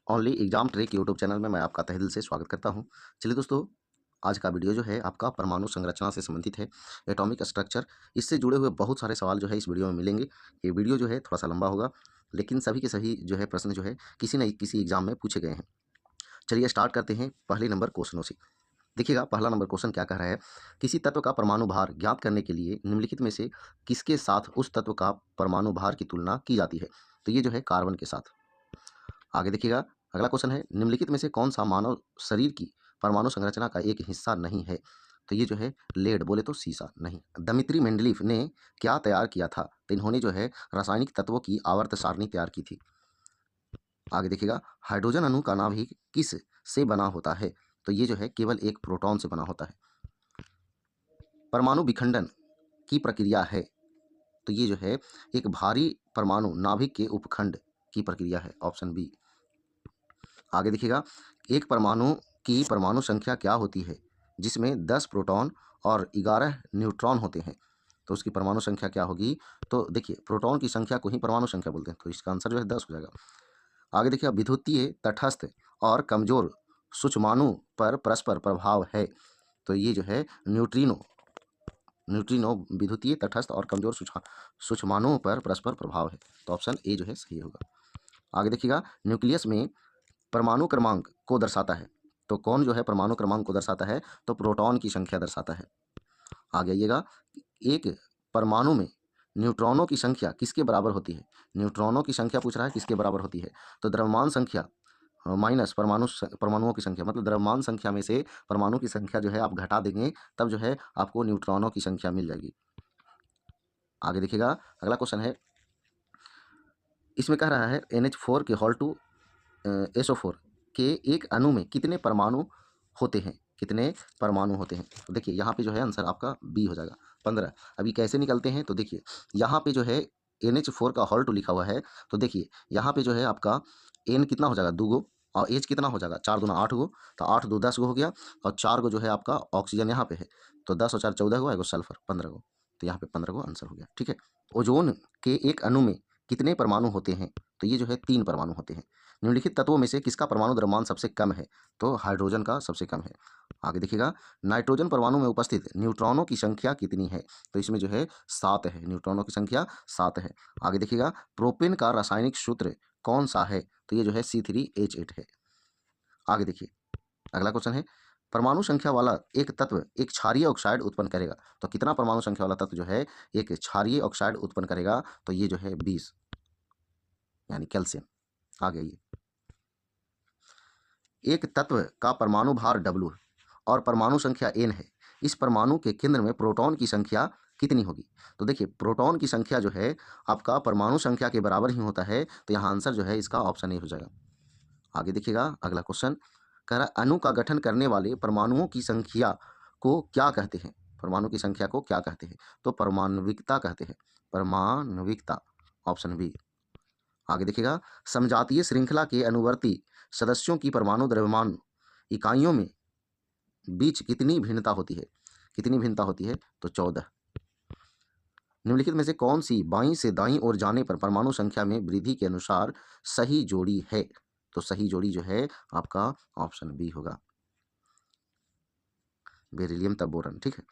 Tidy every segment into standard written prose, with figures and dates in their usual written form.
Only exam trick YouTube channel में मैं आपका तहे दिल से स्वागत करता हूं। चलिए दोस्तों, आज का वीडियो जो है आपका परमाणु संरचना से संबंधित है, एटॉमिक स्ट्रक्चर। इससे जुड़े हुए बहुत सारे सवाल जो है इस वीडियो में मिलेंगे। ये वीडियो जो है थोड़ा सा लंबा होगा, लेकिन सभी के सभी जो है प्रश्न जो है किसी न किसी एग्जाम में पूछे गए हैं। चलिए स्टार्ट करते हैं पहले नंबर क्वेश्चनों से। देखिएगा, पहला नंबर क्वेश्चन क्या कह रहा है। किसी तत्व का परमाणु भार ज्ञात करने के लिए निम्नलिखित में से किसके साथ उस तत्व का परमाणु भार की तुलना की जाती है। तो ये जो है कार्बन के साथ। आगे देखिएगा, अगला क्वेश्चन है, निम्नलिखित में से कौन सा मानव शरीर की परमाणु संरचना का एक हिस्सा नहीं है। तो ये जो है लेड, बोले तो सीसा नहीं। दमित्री मेंडलीफ ने क्या तैयार किया था। तो इन्होंने जो है रासायनिक तत्वों की आवर्त सारणी तैयार की थी। आगे देखिएगा, हाइड्रोजन अणु का नाभिक किस से बना होता है। तो ये जो है केवल एक प्रोटॉन से बना होता है। परमाणु विखंडन की प्रक्रिया है। तो ये जो है एक भारी परमाणु नाभिक के उपखंड की प्रक्रिया है, ऑप्शन बी। आगे देखिएगा, एक परमाणु की परमाणु संख्या क्या होती है जिसमें 10 प्रोटॉन और 11 न्यूट्रॉन होते हैं। तो उसकी परमाणु संख्या क्या होगी। तो देखिए, प्रोटॉन की संख्या को ही परमाणु संख्या बोलते हैं, तो इसका आंसर जो है 10 हो जाएगा। आगे देखिए, विद्युतीय तटस्थ और कमजोर सूक्ष्माणु पर परस्पर प्रभाव है। तो ये जो है न्यूट्रिनो न्यूट्रिनो विद्युतीय तटस्थ और कमजोर सूक्ष्माणुओं पर परस्पर प्रभाव है। तो ऑप्शन ए जो है सही होगा। आगे देखिएगा, न्यूक्लियस में परमाणु क्रमांक को दर्शाता है। तो कौन जो है परमाणु क्रमांक को दर्शाता है। तो प्रोटॉन की संख्या दर्शाता है। आगे आइएगा, एक परमाणु में न्यूट्रॉनों की संख्या किसके बराबर होती है। न्यूट्रॉनों की संख्या पूछ रहा है किसके बराबर होती है। तो द्रव्यमान संख्या माइनस परमाणुओं की संख्या, मतलब द्रव्यमान संख्या में से परमाणु की संख्या जो है आप घटा देंगे, तब जो है आपको न्यूट्रॉनों की संख्या मिल जाएगी। आगे देखिएगा, अगला क्वेश्चन है, इसमें कह रहा है NH4 के हॉल टू SO4 के एक अणु में कितने परमाणु होते हैं। कितने परमाणु होते हैं। तो देखिए यहाँ पे जो है आंसर आपका बी हो जाएगा, 15। अभी कैसे निकलते हैं। तो देखिए, यहाँ पे जो है NH4 का हॉल टू लिखा हुआ है। तो देखिए यहाँ पे जो है आपका N कितना हो जाएगा, 2 गो, और H कितना हो जाएगा, 4 दूना 8 गो। तो 8 2 10 गो हो गया, और 4 गो जो है आपका ऑक्सीजन यहाँ पे है। तो 10 और 4 14 गो, एगो सल्फर 15 गो। तो यहाँ पे 15 गो आंसर हो गया, ठीक है। ओजोन के एक अणु में कितने परमाणु होते हैं। तो ये जो है 3 परमाणु होते हैं। निम्नलिखित तत्वों में से किसका परमाणु द्रव्यमान सबसे कम है। तो हाइड्रोजन का सबसे कम है। आगे देखिएगा, नाइट्रोजन परमाणु में उपस्थित न्यूट्रॉनों की संख्या कितनी है। तो इसमें जो है 7 है, न्यूट्रॉनों की संख्या 7 है। आगे देखिएगा, प्रोपेन का रासायनिक सूत्र कौन सा है। तो ये जो है C3H8 है। आगे देखिए, अगला क्वेश्चन है, परमाणु संख्या वाला एक तत्व एक क्षारीय ऑक्साइड उत्पन्न करेगा। तो कितना परमाणु संख्या वाला तत्व जो है एक क्षारीय ऑक्साइड उत्पन्न करेगा। तो ये जो है 20, यानी कैल्शियम। आगे आइए, एक तत्व का परमाणु भार W और परमाणु संख्या N है। इस परमाणु के केंद्र में प्रोटॉन की संख्या कितनी होगी। तो देखिए, प्रोटॉन की संख्या जो है आपका परमाणु संख्या के बराबर ही होता है। तो यहाँ आंसर जो है इसका ऑप्शन ए हो जाएगा। आगे देखिएगा, अगला क्वेश्चन कह रहा है, अणु का गठन करने वाले परमाणुओं की संख्या को क्या कहते हैं। परमाणु की संख्या को क्या कहते हैं। तो परमाणविकता कहते हैं, परमाणविकता, ऑप्शन बी। आगे देखिएगा, समजातीय श्रृंखला के अनुवर्ती सदस्यों की परमाणु द्रव्यमान इकाइयों में बीच कितनी भिन्नता होती है। कितनी भिन्नता होती है। तो 14। निम्नलिखित में से कौन सी बाईं से दाईं ओर जाने पर परमाणु संख्या में वृद्धि के अनुसार सही जोड़ी है। तो सही जोड़ी जो है आपका ऑप्शन बी होगा, बेरिलियम तब बोरॉन, ठीक है,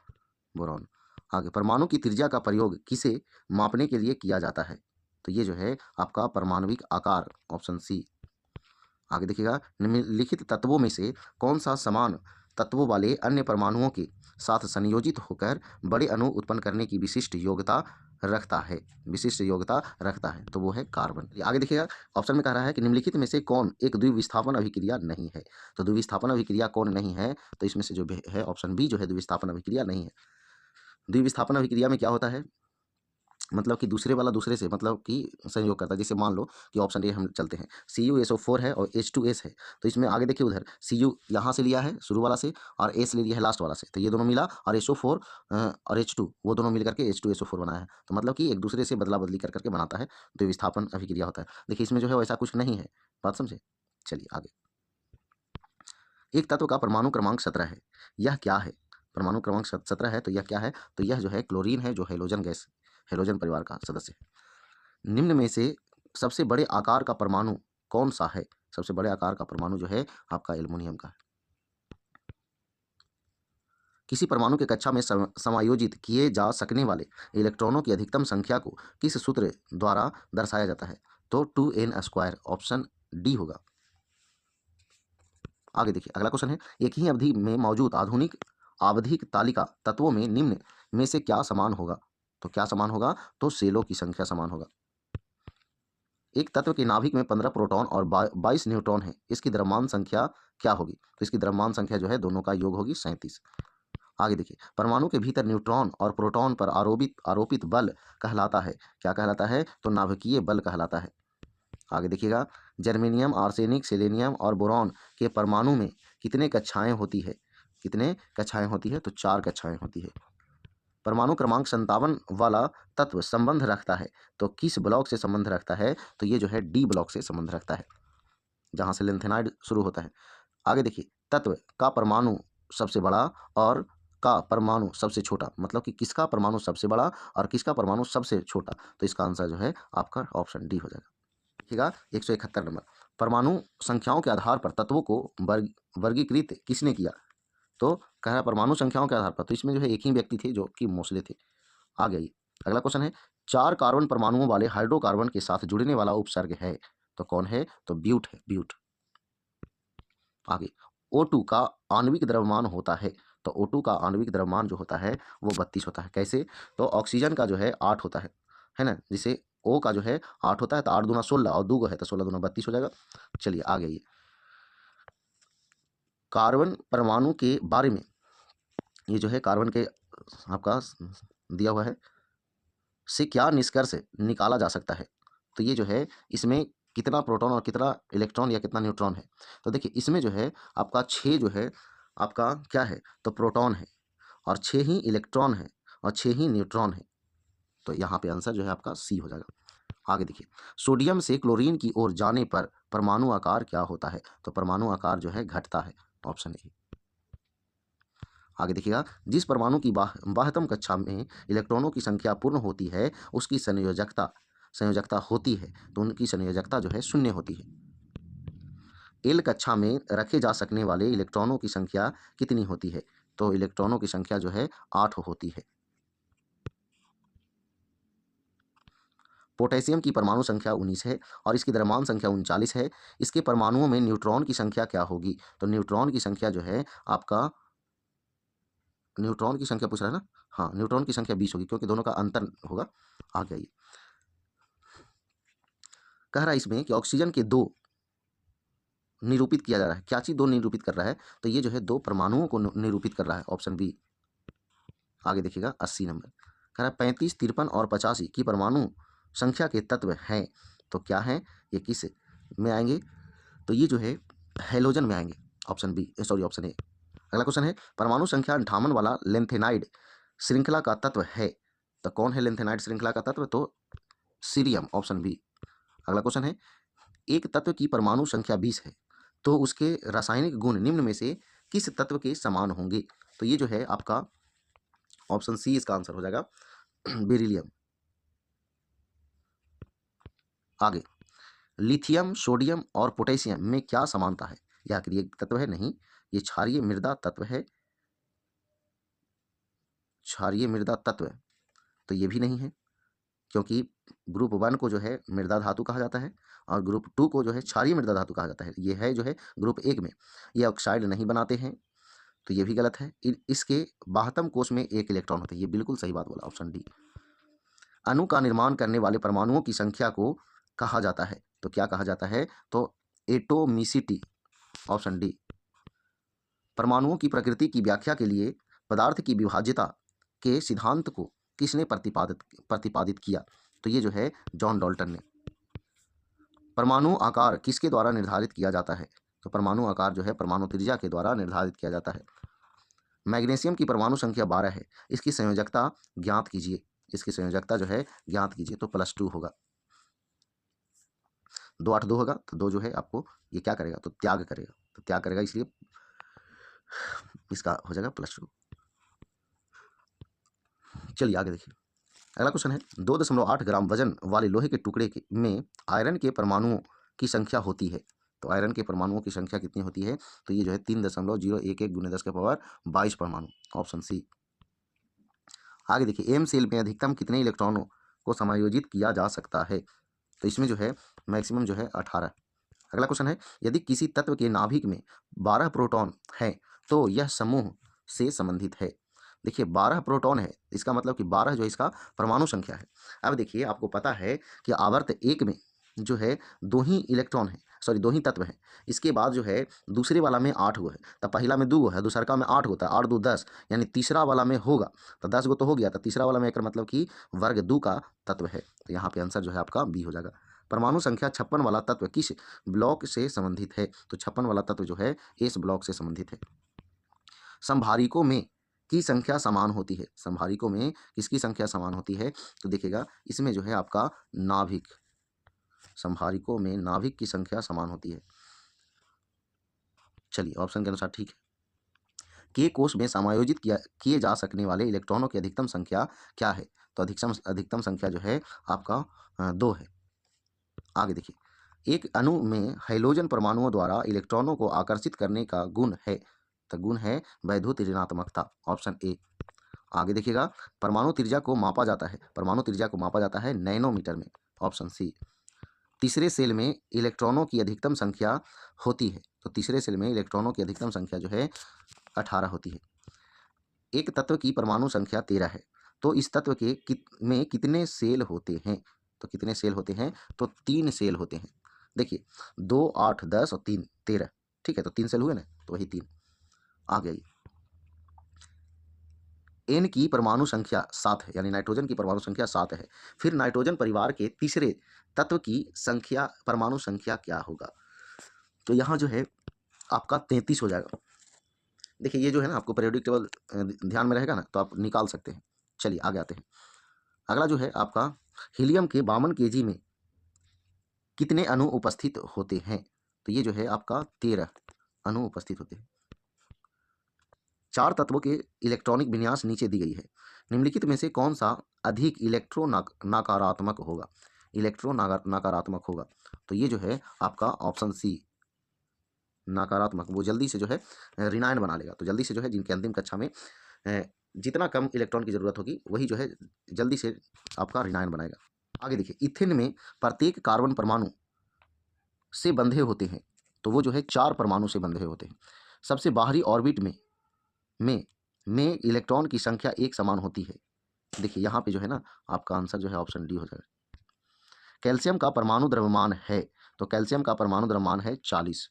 बोरॉन। आगे, परमाणु की त्रिज्या का प्रयोग किसे मापने के लिए किया जाता है। तो ये जो है आपका परमाणविक आकार, ऑप्शन सी। आगे देखिएगा, निम्नलिखित तत्वों में से कौन सा समान तत्वों वाले अन्य परमाणुओं के साथ संयोजित होकर बड़े अणु उत्पन्न करने की विशिष्ट योग्यता रखता है। विशिष्ट योग्यता रखता है, तो वो है कार्बन। आगे देखिएगा, ऑप्शन में कह रहा है कि निम्नलिखित में से कौन एक द्विविस्थापन अभिक्रिया नहीं है। तो द्विविस्थापन अभिक्रिया कौन नहीं है। तो इसमें से जो है ऑप्शन बी जो है द्विविस्थापन अभिक्रिया नहीं है। द्विविस्थापन अभिक्रिया में क्या होता है, मतलब कि दूसरे वाला दूसरे से मतलब कि संयोग करता है। जैसे मान लो कि ऑप्शन ए हम चलते हैं, CuSO4 है और H2S है। तो इसमें आगे देखिए, उधर Cu यहाँ से लिया है शुरू वाला से, और S ले लिया है लास्ट वाला से। तो ये दोनों मिला, और SO4 और H2 वो दोनों मिल करके H2SO4 बनाया है। तो मतलब कि एक दूसरे से बदला बदली कर करके बनाता है, तो विस्थापन अभिक्रिया होता है। देखिए, इसमें जो है वैसा कुछ नहीं है, बात समझे। चलिए आगे, एक तत्व का परमाणु क्रमांक 17 है, यह क्या है। परमाणु क्रमांक 17 है, तो यह क्या है। तो यह जो है क्लोरीन है, जो हेलोजन गैस, हेलोजन परिवार का सदस्य है। निम्न में से सबसे बड़े आकार का परमाणु कौन सा है। सबसे बड़े आकार का परमाणु जो है आपका एल्युमिनियम का है। किसी परमाणु के कक्षा में समायोजित किए जा सकने वाले इलेक्ट्रॉनों की अधिकतम संख्या को किस सूत्र द्वारा दर्शाया जाता है? तो 2n² ऑप्शन डी होगा। आगे देखिए अगला क्वेश्चन है, एक ही अवधि में मौजूद आधुनिक आवधिक तालिका तत्वों में निम्न में से क्या समान होगा? तो क्या समान होगा? तो सेलों की संख्या समान होगा। एक तत्व के नाभिक में 15 प्रोटॉन और 22 न्यूट्रॉन है, इसकी द्रव्यमान संख्या क्या होगी? तो इसकी द्रव्यमान संख्या जो है दोनों का योग होगी 37। आगे देखिए, परमाणु के भीतर न्यूट्रॉन और प्रोटॉन पर आरोपित बल कहलाता है, क्या कहलाता है? तो नाभिकीय बल कहलाता है। आगे देखिएगा, जर्मेनियम, आर्सेनिक, सेलेनियम और बोरॉन के परमाणु में कितने कक्षाएं होती है? कितने कक्षाएं होती है? तो 4 कक्षाएं होती है। परमाणु क्रमांक 57 वाला तत्व संबंध रखता है, तो किस ब्लॉक से संबंध रखता है? तो ये जो है डी ब्लॉक से संबंध रखता है, जहां से लेंथेनाइड शुरू होता है। आगे देखिए, तत्व का परमाणु सबसे बड़ा और का परमाणु सबसे छोटा, मतलब कि किसका परमाणु सबसे बड़ा और किसका परमाणु सबसे छोटा? तो इसका आंसर जो है आपका ऑप्शन डी हो जाएगा। देखिएगा 171 नंबर, परमाणु संख्याओं के आधार पर तत्वों को वर्गीकृत किसने किया? तो कह रहा है परमाणु संख्याओं के आधार पर, तो इसमें जो है एक ही व्यक्ति थे जो कि मोस्ले थे। आ गया ये अगला क्वेश्चन है, 4 कार्बन परमाणुओं वाले हाइड्रोकार्बन के साथ जुड़ने वाला उपसर्ग है, तो कौन है? तो ब्यूट है, ब्यूट। आगे, O2 का आणविक द्रव्यमान होता है, तो O2 का आणविक द्रव्यमान जो होता है वो 32 होता है। कैसे? तो ऑक्सीजन का जो है 8 होता है ना, जिसे O का जो है 8 होता है, तो 8 दूना 16 और 2 है तो 16 दूना 32 हो जाएगा। चलिए आ गया ये, कार्बन परमाणु के बारे में, ये जो है कार्बन के आपका दिया हुआ है, से क्या निष्कर्ष निकाला जा सकता है? तो ये जो है इसमें कितना प्रोटॉन और कितना इलेक्ट्रॉन या कितना न्यूट्रॉन है? तो देखिए इसमें जो है आपका 6 जो है आपका क्या है? तो प्रोटॉन है, और 6 ही इलेक्ट्रॉन है, और 6 ही न्यूट्रॉन है। तो यहाँ पे आंसर जो है आपका सी हो जाएगा। आगे देखिए, सोडियम से क्लोरीन की ओर जाने पर परमाणु आकार क्या होता है? तो परमाणु आकार जो है घटता है, ऑप्शन ए। आगे देखिएगा, जिस परमाणु की बाह्यतम कक्षा में इलेक्ट्रॉनों की संख्या पूर्ण होती है उसकी संयोजकता संयोजकता होती है, तो उनकी संयोजकता जो है 0 होती है। एल कक्षा में रखे जा सकने वाले इलेक्ट्रॉनों की संख्या कितनी होती है? तो इलेक्ट्रॉनों की संख्या जो है 8 होती है। पोटेशियम की परमाणु संख्या 19 है और इसकी द्रव्यमान संख्या 39 है। इसके परमाणुओं में न्यूट्रॉन की संख्या क्या होगी? तो न्यूट्रॉन की संख्या जो है आपका, न्यूट्रॉन की संख्या पूछ रहा है ना, हाँ न्यूट्रॉन की संख्या 20 होगी, क्योंकि दोनों का अंतर होगा। आ गया ये, कह रहा है इसमें कि ऑक्सीजन के 2 निरूपित किया जा रहा है, क्या चीज 2 निरूपित कर रहा है? तो ये जो है 2 परमाणुओं को निरूपित कर रहा है, ऑप्शन बी। आगे देखिएगा 80 नंबर, कह रहा है 35, 53 और 85 की परमाणु संख्या के तत्व हैं, तो क्या हैं ये, किस में आएंगे? तो ये जो है हेलोजन में आएंगे, option B, sorry option A. अगला क्वेश्चन है, परमाणु संख्या 58 वाला लेंथेनाइड श्रृंखला का तत्व है, तो कौन है लेंथेनाइड श्रृंखला का तत्व? तो सीरियम, ऑप्शन बी। अगला क्वेश्चन है, एक तत्व की परमाणु संख्या 20 है, तो उसके रासायनिक गुण निम्न में से किस तत्व के समान होंगे? तो ये जो है आपका ऑप्शन सी इसका आंसर हो जाएगा, बेरिलियम। आगे, लिथियम, सोडियम और पोटेशियम में क्या समानता है? यह अक्रिय तत्व है? नहीं, ये क्षारीय मृदा तत्व है, क्षारीय मृदा तत्व, तो ये भी नहीं है, क्योंकि ग्रुप 1 को जो है मृदा धातु कहा जाता है और ग्रुप 2 को जो है क्षारीय मृदा धातु कहा जाता है। ये है जो है ग्रुप 1 में, ये ऑक्साइड नहीं बनाते हैं, तो ये भी गलत है। इसके बाह्यतम कोश में 1 इलेक्ट्रॉन होता है, ये बिल्कुल सही बात बोला, ऑप्शन डी। अणु का निर्माण करने वाले परमाणुओं की संख्या को कहा जाता है, तो क्या कहा जाता है? तो एटोमिसिटी, ऑप्शन डी। परमाणुओं की प्रकृति की व्याख्या के लिए पदार्थ की विभाज्यता के सिद्धांत को किसने प्रतिपादित किया? तो ये जो है जॉन डाल्टन ने। परमाणु आकार किसके द्वारा निर्धारित किया जाता है? तो परमाणु आकार जो है परमाणु त्रिज्या के द्वारा निर्धारित किया जाता है। मैग्नीशियम की परमाणु संख्या 12 है, इसकी संयोजकता ज्ञात कीजिए, इसकी संयोजकता जो है ज्ञात कीजिए, तो +2 होगा। 2 8 2 होगा, तो 2 जो है आपको ये क्या करेगा? तो त्याग करेगा, तो त्याग करेगा, इसलिए इसका हो जाएगा +2। चलिए आगे देखिए, अगला क्वेश्चन है, 2.8 ग्राम वजन वाले लोहे के टुकड़े में आयरन के परमाणुओं की संख्या होती है, तो आयरन के परमाणुओं की संख्या कितनी होती है? तो ये जो है 3.011 गुने 10 के पावर 22 परमाणु, ऑप्शन सी। आगे देखिए, एम सेल में अधिकतम कितने इलेक्ट्रॉनों को समायोजित किया जा सकता है? तो इसमें जो है मैक्सिमम जो है 18। अगला क्वेश्चन है, यदि किसी तत्व के नाभिक में 12 प्रोटॉन है तो यह समूह से संबंधित है। देखिए 12 प्रोटॉन है, इसका मतलब कि 12 जो है इसका परमाणु संख्या है। अब देखिए आपको पता है कि आवर्त एक में जो है 2 ही इलेक्ट्रॉन है, सॉरी 2 ही तत्व हैं। इसके बाद जो है दूसरे वाला में 8 गो है, तो पहला में 2 गो है, दूसरका में 8 होता है, 8 2 10, यानी तीसरा वाला में होगा तो 10 गो तो हो गया, तो तीसरा वाला में एक मतलब कि वर्ग 2 का तत्व है। तो यहाँ पे आंसर जो है आपका बी हो जाएगा। परमाणु संख्या 56 वाला तत्व किस ब्लॉक से संबंधित है? तो 56 वाला तत्व जो है एस ब्लॉक से संबंधित है। संभारिकों में की संख्या समान होती है, संभारिकों में किसकी संख्या समान होती है? तो देखिएगा इसमें जो है आपका नाभिक, संभारिकों में नाभिक की संख्या समान होती है। चलिए ऑप्शन के अनुसार ठीक है। के कोष में समायोजित किए जा सकने वाले इलेक्ट्रॉनों की अधिकतम संख्या क्या है? तो अधिकतम संख्या जो है आपका 2 है। आगे देखिए, एक अणु में हाइड्रोजन परमाणुओं द्वारा इलेक्ट्रॉनों को आकर्षित करने का गुण है, तो गुण है वैद्युत ऋणात्मकता, ऑप्शन ए। आगे देखिएगा, परमाणु त्रिज्या को मापा जाता है, परमाणु त्रिज्या को मापा जाता है नैनोमीटर में, ऑप्शन सी। तीसरे सेल में इलेक्ट्रॉनों की अधिकतम संख्या होती है, तो तीसरे सेल में इलेक्ट्रॉनों की अधिकतम संख्या जो है 18 होती है। एक तत्व की परमाणु संख्या 13 है, तो इस तत्व के में कितने सेल होते हैं? तो कितने सेल होते हैं? तो 3 सेल होते हैं। देखिए 2 8 10 और 3 13, ठीक है, तो 3 सेल हुए ना, तो वही 3 आ गई। एन की परमाणु संख्या 7 है, यानी नाइट्रोजन की परमाणु संख्या 7 है। फिर नाइट्रोजन परिवार के तीसरे तत्व की संख्या, परमाणु संख्या क्या होगा? तो यहाँ जो है आपका 33 हो जाएगा। देखिए ये जो है ना आपको पीरियोडिक टेबल ध्यान में रहेगा ना, तो आप निकाल सकते हैं। चलिए आगे आते हैं। अगला जो है आपका, हीलियम के 52 केजी में कितने अणु उपस्थित होते हैं? तो ये जो है आपका 13 अणु उपस्थित होते हैं। 4 तत्वों के इलेक्ट्रॉनिक विन्यास नीचे दी गई है, निम्नलिखित में से कौन सा अधिक नकारात्मक होगा? नकारात्मक होगा, तो ये जो है आपका ऑप्शन सी नकारात्मक, वो जल्दी से जो है ऋणायन बना लेगा। तो जल्दी से जो है जिनके अंतिम कक्षा में जितना कम इलेक्ट्रॉन की जरूरत होगी वही जो है जल्दी से आपका ऋणायन बनाएगा। आगे देखिए, इथेन में प्रत्येक कार्बन परमाणु से बंधे होते हैं, तो वो जो है 4 परमाणु से बंधे होते हैं। सबसे बाहरी ऑर्बिट में इलेक्ट्रॉन की संख्या एक समान होती है। देखिए यहाँ पे जो है ना आपका आंसर जो है ऑप्शन डी हो जाएगा। कैल्शियम का परमाणु द्रव्यमान है, तो कैल्शियम का परमाणु द्रव्यमान है 40।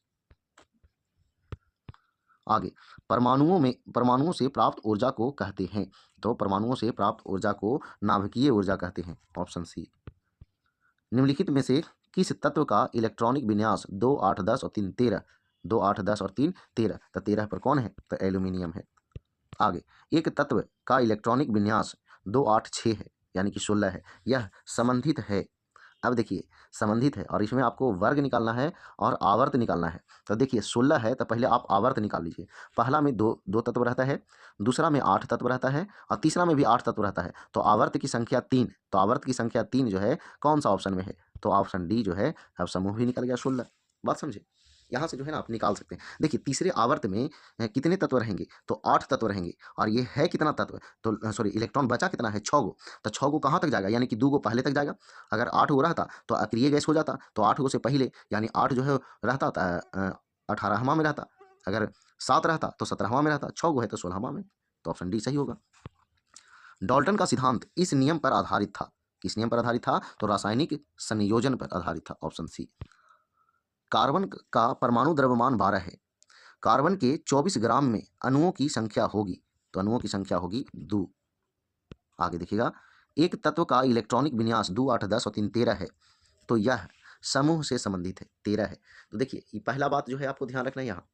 आगे, परमाणुओं से प्राप्त ऊर्जा को कहते हैं, तो परमाणुओं से प्राप्त ऊर्जा को नाभिकीय ऊर्जा कहते हैं, ऑप्शन सी। निम्नलिखित में से किस तत्व का इलेक्ट्रॉनिक विन्यास 2 8 10 और 3 13? 2 8 10 और 3 13, तो 13 पर कौन है? तो एल्यूमिनियम है। आगे, एक तत्व का इलेक्ट्रॉनिक विन्यास 2 8 6 है, यानी कि 16 है, यह संबंधित है। अब देखिए संबंधित है और इसमें आपको वर्ग निकालना है और आवर्त निकालना है। तो देखिए 16 है तो पहले आप आवर्त निकाल लीजिए। पहला में दो तत्व रहता है, दूसरा में 8 तत्व रहता है और तीसरा में भी 8 तत्व रहता है, तो आवर्त की संख्या 3। तो आवर्त की संख्या 3 जो है कौन सा ऑप्शन में है? तो ऑप्शन डी जो है, अब समूह भी निकल गया 16। बात समझे? यहाँ से जो है ना आप निकाल सकते हैं। देखिए तीसरे आवर्त में कितने तत्व रहेंगे? तो 8 तत्व रहेंगे और ये है कितना तत्व? तो सॉरी इलेक्ट्रॉन बचा कितना है? 6 गो। तो 6 गो कहाँ तक जाएगा? यानी कि 2 गो पहले तक जाएगा। अगर 8 गो रहता तो अक्रिय गैस हो जाता, तो 8 गो से पहले यानी 8 जो है रहता 18वां में रहता, अगर 7 रहता तो 17वां में रहता, 6 गो है तो 16वां में। तो ऑप्शन डी सही होगा। डाल्टन का सिद्धांत इस नियम पर आधारित था, किस नियम पर आधारित था? तो रासायनिक संयोजन पर आधारित था, ऑप्शन सी। कार्बन का परमाणु द्रव्यमान 12 है, कार्बन के 24 ग्राम में अणुओं की संख्या होगी, तो अणुओं की संख्या होगी 2। आगे देखिएगा, एक तत्व का इलेक्ट्रॉनिक विन्यास 2 8 10 और 3 13 है, तो यह समूह से संबंधित है, 13 है। तो देखिए ये पहला बात जो है आपको ध्यान रखना है यहाँ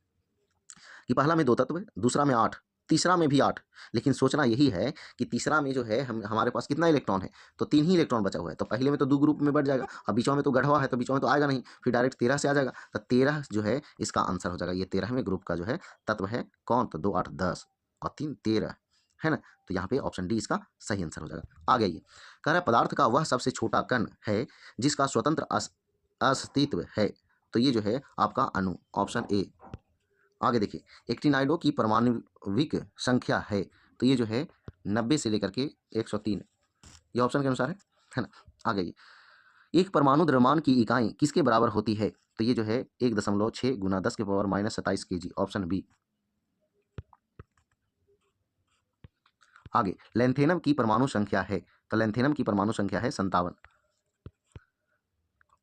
कि पहला में 2 तत्व है, दूसरा में 8, तीसरा में भी 8, लेकिन सोचना यही है कि तीसरा में जो है हमारे पास कितना इलेक्ट्रॉन है? तो 3 ही इलेक्ट्रॉन बचा हुआ है, तो पहले में तो 2 ग्रुप में बढ़ जाएगा और बीचों में तो गढ़वा है तो बीचों में तो आएगा नहीं, फिर डायरेक्ट 13 से आ जाएगा, तो 13 जो है इसका आंसर हो जाएगा। ये 13वें ग्रुप का जो है तत्व है कौन? तो 2 8 10 और 3 13 है ना, तो यहाँ पे ऑप्शन डी इसका सही आंसर हो जाएगा। आगे ये कह रहा है पदार्थ का वह सबसे छोटा कण है जिसका स्वतंत्र अस्तित्व है, तो ये जो है आपका अणु, ऑप्शन ए। आगे देखिए, एक्टिनाइडों की परमाणविक संख्या है, तो ये जो है 90 से लेकर के 103, ये ऑप्शन के अनुसार है ना। आगे ये, एक परमाणु द्रव्यमान की इकाई किसके बराबर होती है, तो ये जो है 1.6 गुना 10 के power minus 27 kg, option B. आगे, लैंथेनम की परमाणु संख्या है, तो लैंथेनम की परमाणु संख्या है 57।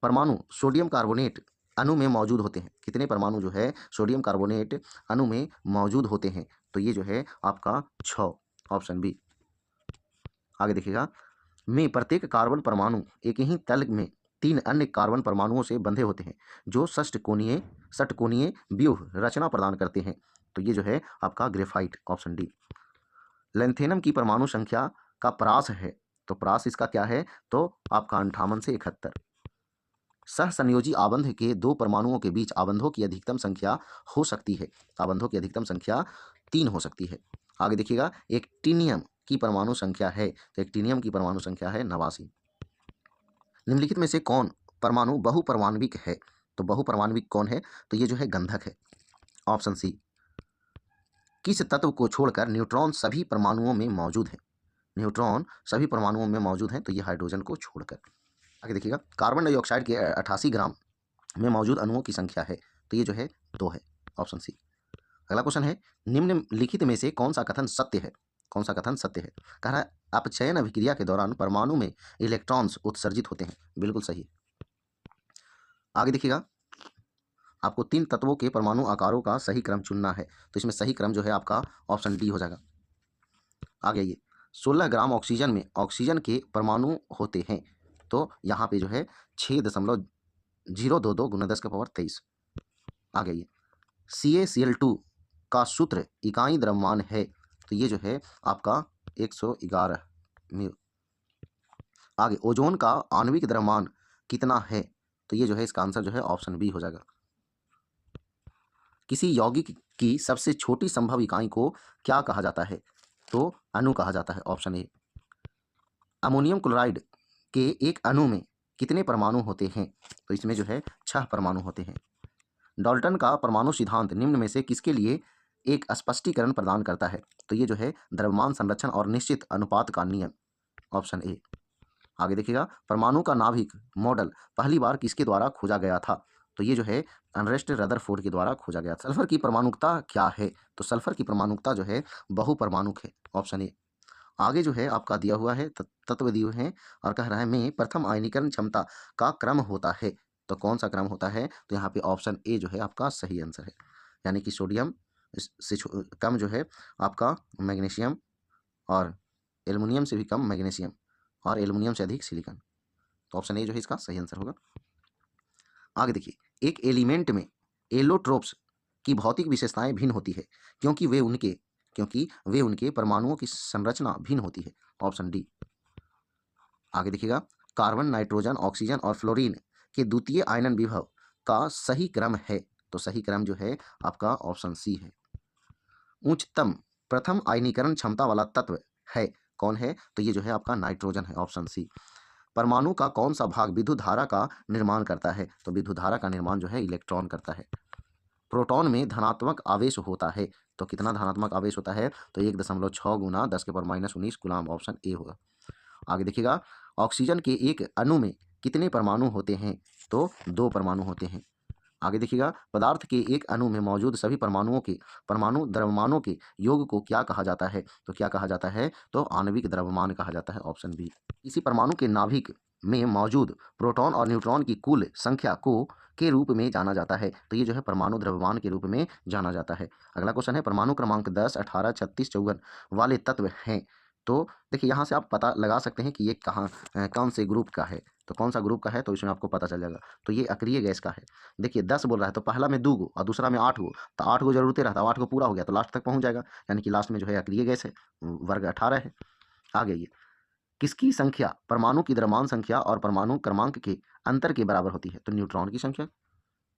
परमाणु सोडियम कार्बोनेट अणु में मौजूद होते हैं, कितने परमाणु जो है सोडियम कार्बोनेट अणु में मौजूद होते हैं, तो ये जो है आपका 6, ऑप्शन बी। आगे देखिएगा, में प्रत्येक कार्बन परमाणु एक ही तल में 3 अन्य कार्बन परमाणुओं से बंधे होते हैं जो षटकोणीय व्यूह रचना प्रदान करते हैं, तो ये जो है आपका ग्रेफाइट, ऑप्शन डी। लैंथेनम की परमाणु संख्या का प्रास है, तो प्रास इसका क्या है, तो आपका 58 से 71। सहसंयोजी आबंध के 2 परमाणुओं के बीच आबंधों की अधिकतम संख्या हो सकती है, आबंधों की अधिकतम संख्या 3 हो सकती है। आगे देखिएगा, एक्टिनियम की परमाणु संख्या है, तो एक्टिनियम की परमाणु संख्या है 89। निम्नलिखित में से कौन परमाणु बहुपरमाणविक है, तो बहुपरमाणविक कौन है, तो ये जो है गंधक है, ऑप्शन सी। किस तत्व को छोड़कर न्यूट्रॉन सभी परमाणुओं में मौजूद है, न्यूट्रॉन सभी परमाणुओं में मौजूद हैं, तो ये हाइड्रोजन को छोड़कर। आगे देखिएगा, कार्बन डाइऑक्साइड के 88 ग्राम में मौजूद अणुओं की संख्या है, तो ये जो है 2 है, ऑप्शन सी। अगला क्वेश्चन है, निम्नलिखित में से कौन सा कथन सत्य है, कौन सा कथन सत्य है, कह रहा है अपचयन अभिक्रिया के दौरान परमाणु में इलेक्ट्रॉन्स उत्सर्जित होते हैं, बिल्कुल सही। आगे देखिएगा, आपको 3 तत्वों के परमाणु आकारों का सही क्रम चुनना है, तो इसमें सही क्रम जो है आपका ऑप्शन डी हो जाएगा। आगे ये 16 ग्राम ऑक्सीजन में ऑक्सीजन के परमाणु होते हैं, तो यहाँ पे जो है 6.022 गुना 10 का पावर 23। आगे ये CaCl2 का सूत्र इकाई द्रव्यमान है, तो ये जो है आपका 111 म्यू। आगे, ओजोन का आणविक द्रव्यमान कितना है, तो ये जो है इसका आंसर जो है ऑप्शन बी हो जाएगा। किसी यौगिक की सबसे छोटी संभव इकाई को क्या कहा जाता है, तो अणु कहा जाता है, ऑप्शन ए। अमोनियम क्लोराइड के एक अणु में कितने परमाणु होते हैं, तो इसमें जो है 6 परमाणु होते हैं। डाल्टन का परमाणु सिद्धांत निम्न में से किसके लिए एक स्पष्टीकरण प्रदान करता है, तो ये जो है द्रव्यमान संरक्षण और निश्चित अनुपात का नियम, ऑप्शन ए। आगे देखिएगा, परमाणु का नाभिक मॉडल पहली बार किसके द्वारा खोजा गया था, तो ये जो है अर्नेस्ट रदरफोर्ड के द्वारा खोजा गया। सल्फर की परमाणुकता क्या है, तो सल्फर की परमाणुकता जो है बहुपरमाणुक है, ऑप्शन ए। आगे जो है आपका दिया हुआ है तत्व दिए हुए हैं और कह रहा है में प्रथम आयनीकरण क्षमता का क्रम होता है, तो कौन सा क्रम होता है, तो यहाँ पे ऑप्शन ए जो है आपका सही आंसर है, यानी कि सोडियम से कम जो है आपका मैग्नीशियम, और एल्युमिनियम से भी कम मैग्नीशियम, और एल्युमिनियम से अधिक सिलिकॉन, तो ऑप्शन ए जो है इसका सही आंसर होगा। आगे देखिए, एक एलिमेंट में एलोट्रोप्स की भौतिक विशेषताएं भिन्न होती है क्योंकि वे उनके परमाणुओं की संरचना भिन्न होती है, ऑप्शन डी। आगे देखिएगा, कार्बन, नाइट्रोजन, ऑक्सीजन और फ्लोरीन के द्वितीय आयनन विभव का सही क्रम है, तो सही क्रम जो है आपका ऑप्शन सी है। उच्चतम प्रथम आयनीकरण क्षमता वाला तत्व है, कौन है, तो ये जो है आपका नाइट्रोजन है, ऑप्शन सी। परमाणु का कौन सा भाग विद्युत धारा का निर्माण करता है, तो विद्युत धारा का निर्माण जो है इलेक्ट्रॉन करता है। प्रोटॉन में धनात्मक आवेश होता है, तो कितना धनात्मक आवेश होता है, तो 1.6 गुना 10 के power minus 19 coulomb, option A होगा। आगे देखिएगा, ऑक्सीजन के एक अणु में कितने परमाणु होते हैं, तो 2 परमाणु होते हैं। आगे देखिएगा, पदार्थ के एक अणु में मौजूद सभी परमाणु द्रव्यमानों के योग को क्या कहा जाता है, तो क्या कहा जाता है, तो आणविक द्रव्यमान कहा जाता है, ऑप्शन बी। इसी परमाणु के नाभिक में मौजूद प्रोटॉन और न्यूट्रॉन की कुल संख्या को के रूप में जाना जाता है, तो ये जो है परमाणु द्रव्यमान के रूप में जाना जाता है। अगला क्वेश्चन है, परमाणु क्रमांक 10, 18, 36, 54 वाले तत्व हैं, तो देखिए यहाँ से आप पता लगा सकते हैं कि ये कौन से ग्रुप का है, तो कौन सा ग्रुप का है, तो इसमें आपको पता चल जाएगा। तो ये अक्रिय गैस का है। देखिए 10 बोल रहा है, तो पहला में 2 गो और दूसरा में 8 गो, तो 8 गो जरूरत रहता है, 8 गो पूरा हो गया तो लास्ट तक पहुँच जाएगा, यानी कि लास्ट में जो है अक्रिय गैस है, वर्ग 18 है। आगे ये किसकी संख्या परमाणु की द्रव्यमान संख्या और परमाणु क्रमांक के अंतर के बराबर होती है, तो न्यूट्रॉन की संख्या,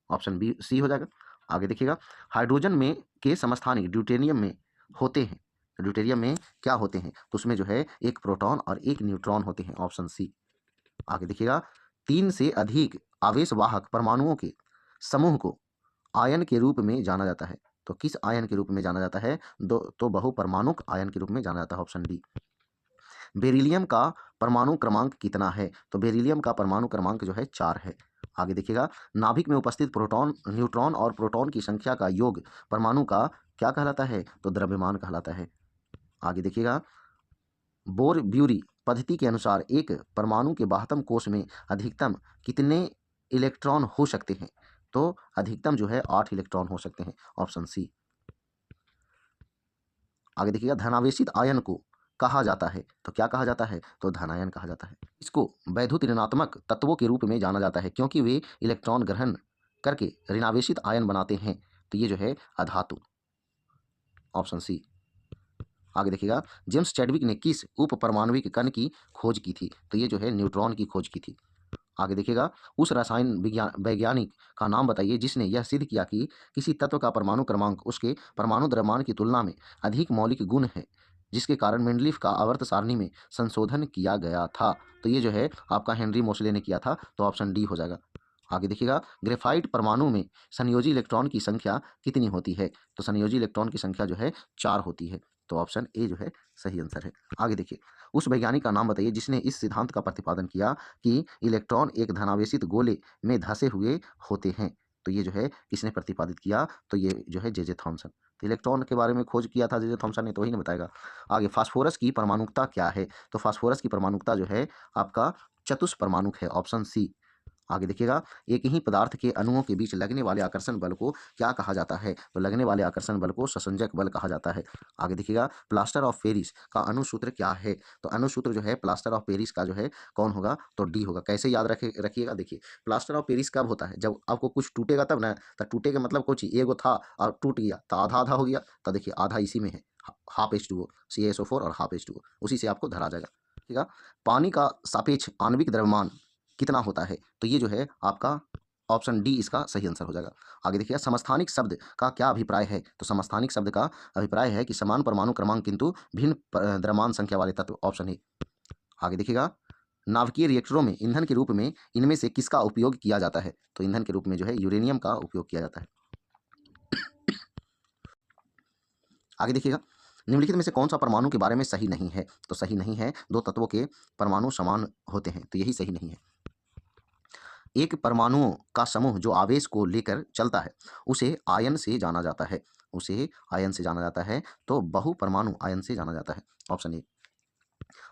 ऑप्शन बी सी हो जाएगा। आगे देखिएगा, हाइड्रोजन में के समस्थानिक ड्यूटेरियम में होते हैं, तो ड्यूटेरियम में क्या होते हैं, तो उसमें जो है एक प्रोटॉन और एक न्यूट्रॉन होते हैं, ऑप्शन सी। आगे देखिएगा, 3 से अधिक आवेश वाहक परमाणुओं के समूह को आयन के रूप में जाना जाता है? तो किस आयन के रूप में जाना जाता है? तो बहुपरमाणुक आयन के रूप में जाना जाता है, ऑप्शन डी। बेरिलियम का परमाणु क्रमांक कितना है? तो बेरिलियम का परमाणु क्रमांक जो है 4 है। आगे देखिएगा, नाभिक में उपस्थित प्रोटॉन, न्यूट्रॉन और प्रोटॉन की संख्या का योग परमाणु का क्या कहलाता है? तो द्रव्यमान कहलाता है। आगे देखिएगा, बोर ब्यूरी पद्धति के अनुसार एक परमाणु के बाह्यतम कोश में अधिकतम कितने इलेक्ट्रॉन हो सकते हैं? तो अधिकतम जो है 8 इलेक्ट्रॉन हो सकते हैं, ऑप्शन सी। आगे देखिएगा, धनावेशित आयन को कहा जाता है? तो क्या कहा जाता है? तो धनायन कहा जाता है। इसको वैद्युत ऋणात्मक तत्वों के रूप में जाना जाता है क्योंकि वे इलेक्ट्रॉन ग्रहण करके ऋणावेशित आयन बनाते हैं। तो ये जो है अधातु, ऑप्शन सी। आगे देखिएगा, जेम्स चैडविक ने किस उप परमाणविक कण की खोज की थी? तो ये जो है न्यूट्रॉन की खोज की थी। आगे देखिएगा, उस रसायन वैज्ञानिक का नाम बताइए जिसने यह सिद्ध किया कि किसी तत्व का परमाणु क्रमांक उसके परमाणु द्रव्यमान की तुलना में अधिक मौलिक गुण है, जिसके कारण मेंडलीफ का आवर्त सारणी में संशोधन किया गया था। तो ये जो है आपका हेनरी मोसले ने किया था, तो ऑप्शन डी हो जाएगा। आगे देखिएगा, ग्रेफाइट परमाणु में संयोजी इलेक्ट्रॉन की संख्या कितनी होती है? तो संयोजी इलेक्ट्रॉन की संख्या जो है 4 होती है, तो ऑप्शन ए जो है सही आंसर है। आगे देखिए, उस वैज्ञानिक का नाम बताइए जिसने इस सिद्धांत का प्रतिपादन किया कि इलेक्ट्रॉन एक धनावेशित गोले में धंसे हुए होते हैं। तो ये जो है किसने प्रतिपादित किया? तो ये जो है जे थॉमसन। तो इलेक्ट्रॉन के बारे में खोज किया था जे थॉमसन ने, तो वही नहीं बताएगा। आगे, फास्फोरस की परमाणुकता क्या है? तो फास्फोरस की परमाणुकता जो है आपका चतुष्परमाणुक है, ऑप्शन सी। आगे देखिएगा, एक ही पदार्थ के अणुओं के बीच लगने वाले आकर्षण बल को क्या कहा जाता है? तो लगने वाले आकर्षण बल को संसंजक बल कहा जाता है। आगे देखिएगा, प्लास्टर ऑफ पेरिस का अणुसूत्र क्या है? तो अणुसूत्र जो है प्लास्टर ऑफ पेरिस का जो है कौन होगा? तो डी होगा। कैसे याद रखिएगा, देखिए प्लास्टर ऑफ पेरिस कब होता है? जब आपको कुछ टूटेगा तब ना। तो टूटे का मतलब कुछ एगो था और टूट गया तो आधा आधा हो गया। तो देखिए आधा इसी में है, हाफ H2O, CaSO4 और हाफ H2O, उसी से आपको धरा जाएगा। ठीक है, पानी का सापेक्ष आणविक द्रव्यमान कितना होता है? तो ये जो है आपका ऑप्शन डी इसका सही आंसर हो जाएगा। आगे देखिए, समस्थानिक शब्द का क्या अभिप्राय है? तो समस्थानिक शब्द का अभिप्राय है कि समान परमाणु क्रमांक किंतु भिन्न द्रव्यमान संख्या वाले तत्व, ऑप्शन ए। आगे देखिएगा, नाभिकीय रिएक्टरों में ईंधन के रूप में इनमें से किसका उपयोग किया जाता है? तो ईंधन के रूप में जो है यूरेनियम का उपयोग किया जाता है। आगे देखिएगा, निम्नलिखित में से कौन सा परमाणु के बारे में सही नहीं है? तो सही नहीं है, दो तत्वों के परमाणु समान होते हैं, तो यही सही नहीं है। एक परमाणुओं का समूह जो आवेश को लेकर चलता है उसे आयन से जाना जाता है, उसे आयन से जाना जाता है, तो बहुपरमाणु आयन से जाना जाता है, ऑप्शन ए।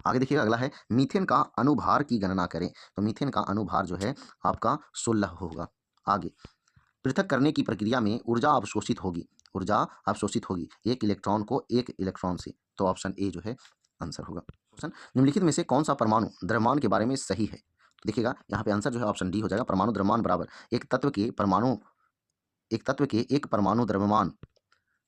आगे देखिए, अगला है मीथेन का अणुभार की गणना करें। तो मीथेन का अणुभार जो है आपका 16 होगा। आगे, पृथक करने की प्रक्रिया में ऊर्जा अवशोषित होगी, ऊर्जा अवशोषित होगी एक इलेक्ट्रॉन को एक इलेक्ट्रॉन से, तो ऑप्शन ए जो है आंसर होगा। क्वेश्चन, निम्नलिखित में से कौन सा परमाणु द्रव्यमान के बारे में सही है? तो देखिएगा यहाँ पे आंसर जो है ऑप्शन डी हो जाएगा। परमाणु द्रव्यमान बराबर एक तत्व के एक परमाणु द्रव्यमान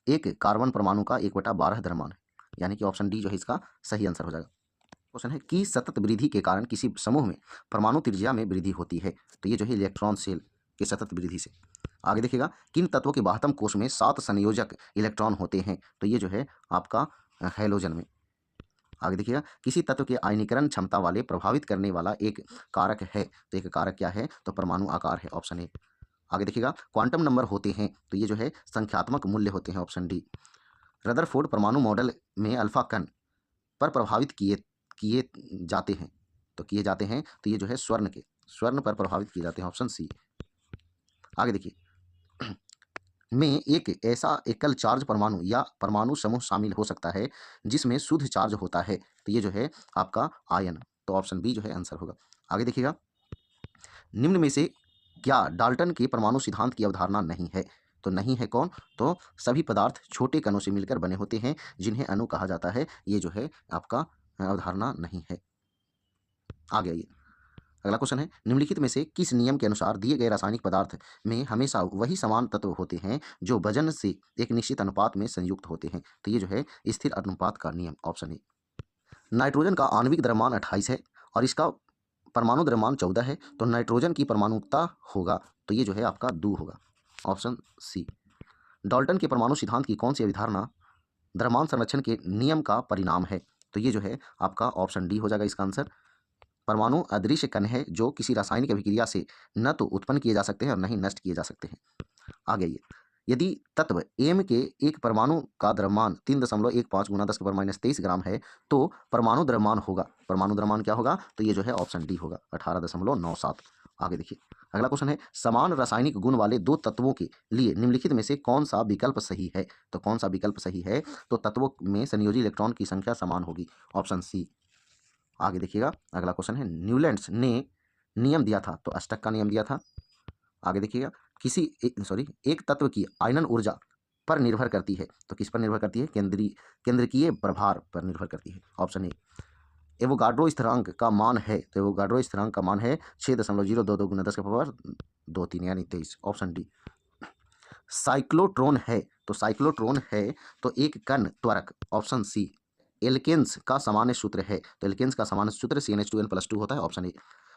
एक कार्बन परमाणु का 1/12 द्रव्यमान है, यानी कि ऑप्शन डी जो है इसका सही आंसर हो जाएगा। क्वेश्चन है कि सतत वृद्धि के कारण किसी समूह में परमाणु त्रिज्या में वृद्धि होती है? तो ये जो है इलेक्ट्रॉन शेल के सतत वृद्धि से। आगे देखिएगा, किन तत्वों के बाह्यतम कोश में 7 संयोजक इलेक्ट्रॉन होते हैं? तो ये जो है आपका हैलोजन में। आगे देखिएगा, किसी तत्व के आयनीकरण क्षमता वाले प्रभावित करने वाला एक कारक है, तो एक कारक क्या है? तो परमाणु आकार है, ऑप्शन ए। आगे देखिएगा, क्वांटम नंबर होते हैं, तो ये जो है संख्यात्मक मूल्य होते हैं, ऑप्शन डी। रदरफोर्ड परमाणु मॉडल में अल्फा कण पर प्रभावित किए किए जाते हैं, तो किए जाते हैं, तो ये जो है स्वर्ण पर प्रभावित किए जाते हैं, ऑप्शन सी। आगे देखिए, में एक ऐसा एकल चार्ज परमाणु या परमाणु समूह शामिल हो सकता है जिसमें शुद्ध चार्ज होता है, तो ये जो है आपका आयन, तो ऑप्शन बी जो है आंसर होगा। आगे देखिएगा, निम्न में से क्या डाल्टन के परमाणु सिद्धांत की अवधारणा नहीं है? तो नहीं है कौन? तो सभी पदार्थ छोटे कणों से मिलकर बने होते हैं जिन्हें अणु कहा जाता है, ये जो है आपका अवधारणा नहीं है। आगे आइए, अगला क्वेश्चन है, निम्नलिखित में से किस नियम के अनुसार दिए गए रासायनिक पदार्थ में हमेशा वही समान तत्व होते हैं जो वजन से एक निश्चित अनुपात में संयुक्त होते हैं? तो ये जो है स्थिर अनुपात का नियम, ऑप्शन ए। नाइट्रोजन का आणविक द्रव्यमान 28 है और इसका परमाणु द्रव्यमान 14 है, तो नाइट्रोजन की परमाणुकता होगा, तो ये जो है आपका 2 होगा, ऑप्शन सी। डाल्टन के परमाणु सिद्धांत की कौन सी अवधारणा द्रव्यमान संरक्षण के नियम का परिणाम है? तो ये जो है आपका ऑप्शन डी हो जाएगा इसका आंसर। परमाणु अदृश्य कण है जो किसी रासायनिक अभिक्रिया से न तो उत्पन्न किए जा सकते हैं और न ही नष्ट किए जा सकते हैं। आगे आइए, यदि तत्व एम के एक परमाणु का द्रव्यमान 3.15 गुना 10⁻23 ग्राम है तो परमाणु द्रव्यमान होगा, परमाणु द्रव्यमान क्या होगा, तो ये जो है ऑप्शन डी होगा 18.97। आगे देखिए, अगला क्वेश्चन है, समान रासायनिक गुण वाले दो तत्वों के लिए निम्नलिखित में से कौन सा विकल्प सही है। तो कौन सा विकल्प सही है, तो तत्वों में संयोजी इलेक्ट्रॉन की संख्या समान होगी, ऑप्शन सी। आगे देखिएगा, अगला क्वेश्चन है, न्यूलैंड्स ने नियम दिया था, तो अष्टक का नियम दिया था। आगे देखिएगा, एक तत्व की आयनन ऊर्जा पर निर्भर करती है, तो किस पर निर्भर करती है, केंद्रकीय प्रभार पर निर्भर करती है, ऑप्शन ए। एवोगाड्रो स्थिरांक का मान है, तो एवोगाड्रो स्थिरांक का मान है 6.022 गुना 10⁻23 यानी 23, ऑप्शन डी। साइक्लोट्रॉन है, तो साइक्लोट्रॉन है तो एक कण त्वरक, ऑप्शन सी। एल्केन्स का सामान्य सूत्र है, तो एल्केन्स का सामान्य सूत्र CnH2n+2 होता है, ऑप्शन ए।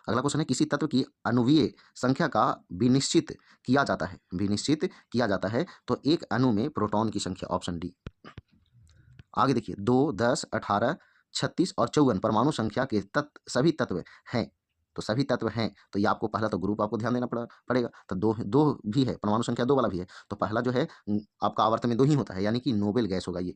अगला क्वेश्चन है, किसी तत्व की आणविक संख्या का विनिश्चित किया जाता है, विनिश्चित किया जाता है तो एक अणु में प्रोटॉन की संख्या, ऑप्शन डी। आगे देखिए, 2, 10, 18, 36 और 54 परमाणु संख्या के सभी तत्व हैं, तो सभी तत्व हैं, तो ये आपको पहला तो ग्रुप आपको ध्यान देना पड़ेगा, तो दो दो भी है, परमाणु संख्या 2 वाला भी है, तो पहला जो है आपका आवर्त में 2 ही होता है, यानी कि नोबेल गैस होगा, ये